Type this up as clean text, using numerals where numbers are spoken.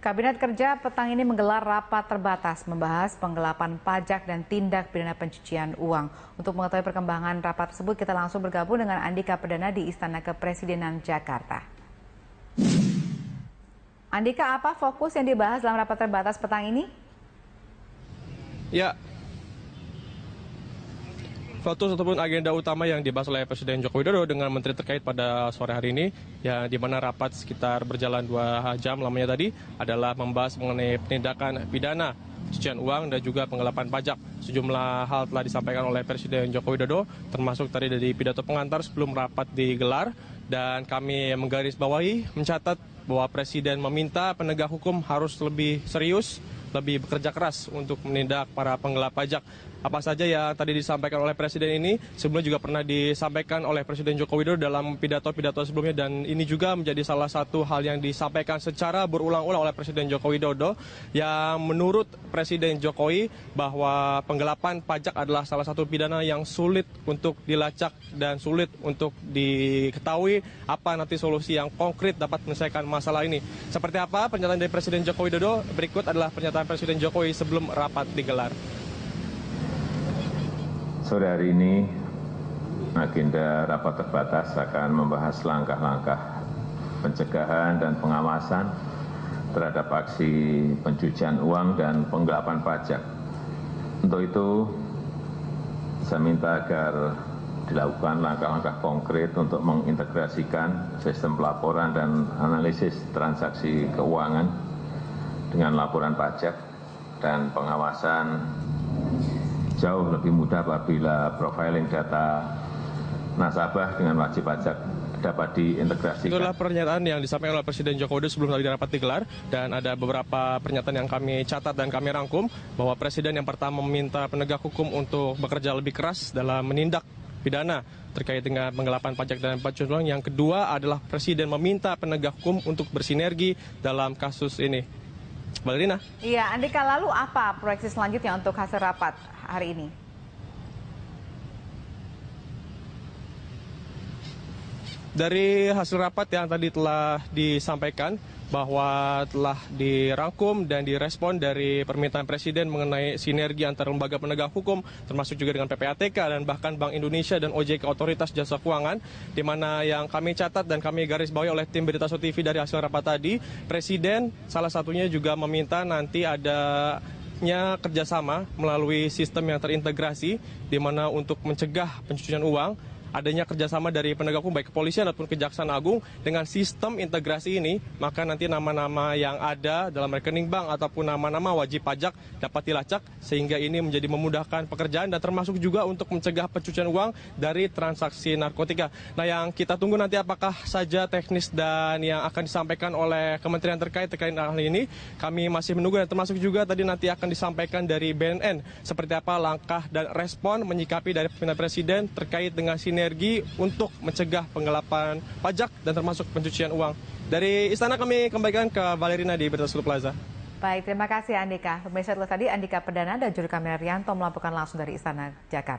Kabinet Kerja petang ini menggelar rapat terbatas membahas penggelapan pajak dan tindak pidana pencucian uang. Untuk mengetahui perkembangan rapat tersebut, kita langsung bergabung dengan Andika Perdana di Istana Kepresidenan Jakarta. Andika, apa fokus yang dibahas dalam rapat terbatas petang ini? Ya, fokus ataupun agenda utama yang dibahas oleh Presiden Joko Widodo dengan menteri terkait pada sore hari ini, ya di mana rapat sekitar berjalan 2 jam lamanya tadi adalah membahas mengenai penindakan pidana pencucian uang dan juga penggelapan pajak. Sejumlah hal telah disampaikan oleh Presiden Joko Widodo, termasuk tadi dari pidato pengantar sebelum rapat digelar, dan kami menggarisbawahi, mencatat bahwa Presiden meminta penegak hukum harus lebih serius, lebih bekerja keras untuk menindak para penggelap pajak. Apa saja yang tadi disampaikan oleh Presiden ini sebelumnya juga pernah disampaikan oleh Presiden Joko Widodo dalam pidato-pidato sebelumnya, dan ini juga menjadi salah satu hal yang disampaikan secara berulang-ulang oleh Presiden Joko Widodo, yang menurut Presiden Jokowi bahwa penggelapan pajak adalah salah satu pidana yang sulit untuk dilacak dan sulit untuk diketahui apa nanti solusi yang konkret dapat menyelesaikan masalah ini. Seperti apa pernyataan dari Presiden Joko Widodo? Berikut adalah pernyataan Presiden Jokowi sebelum rapat digelar. Sore hari ini, agenda rapat terbatas akan membahas langkah-langkah pencegahan dan pengawasan terhadap aksi pencucian uang dan penggelapan pajak. Untuk itu, saya minta agar dilakukan langkah-langkah konkret untuk mengintegrasikan sistem pelaporan dan analisis transaksi keuangan dengan laporan pajak, dan pengawasan jauh lebih mudah apabila profiling data nasabah dengan wajib pajak dapat diintegrasikan. Itulah pernyataan yang disampaikan oleh Presiden Joko Widodo sebelum tadi rapat digelar, dan ada beberapa pernyataan yang kami catat dan kami rangkum, bahwa Presiden yang pertama meminta penegak hukum untuk bekerja lebih keras dalam menindak pidana terkait dengan penggelapan pajak dan pencucian uang. Yang kedua adalah Presiden meminta penegak hukum untuk bersinergi dalam kasus ini. Valerina. Iya, Andika, lalu apa proyeksi selanjutnya untuk hasil rapat hari ini? Dari hasil rapat yang tadi telah disampaikan, bahwa telah dirangkum dan direspon dari permintaan Presiden mengenai sinergi antar lembaga penegak hukum, termasuk juga dengan PPATK dan bahkan Bank Indonesia dan OJK Otoritas Jasa Keuangan, di mana yang kami catat dan kami garis bawahi oleh tim Berita So TV dari hasil rapat tadi, Presiden salah satunya juga meminta nanti adanya kerjasama melalui sistem yang terintegrasi, di mana untuk mencegah pencucian uang, adanya kerjasama dari penegak hukum baik kepolisian ataupun Kejaksaan Agung. Dengan sistem integrasi ini, maka nanti nama-nama yang ada dalam rekening bank ataupun nama-nama wajib pajak dapat dilacak, sehingga ini menjadi memudahkan pekerjaan dan termasuk juga untuk mencegah pencucian uang dari transaksi narkotika. Nah, yang kita tunggu nanti apakah saja teknis dan yang akan disampaikan oleh kementerian terkait hal ini. Kami masih menunggu, dan termasuk juga tadi nanti akan disampaikan dari BNN seperti apa langkah dan respon menyikapi dari pimpinan Presiden terkait dengan sinergi untuk mencegah penggelapan pajak dan termasuk pencucian uang. Dari Istana kami kembalikan ke Valerina di Berita So Plaza. Baik, terima kasih Andika. Pemirsa, tadi Andika Perdana dan juru kamera Rianto melaporkan langsung dari Istana Jakarta.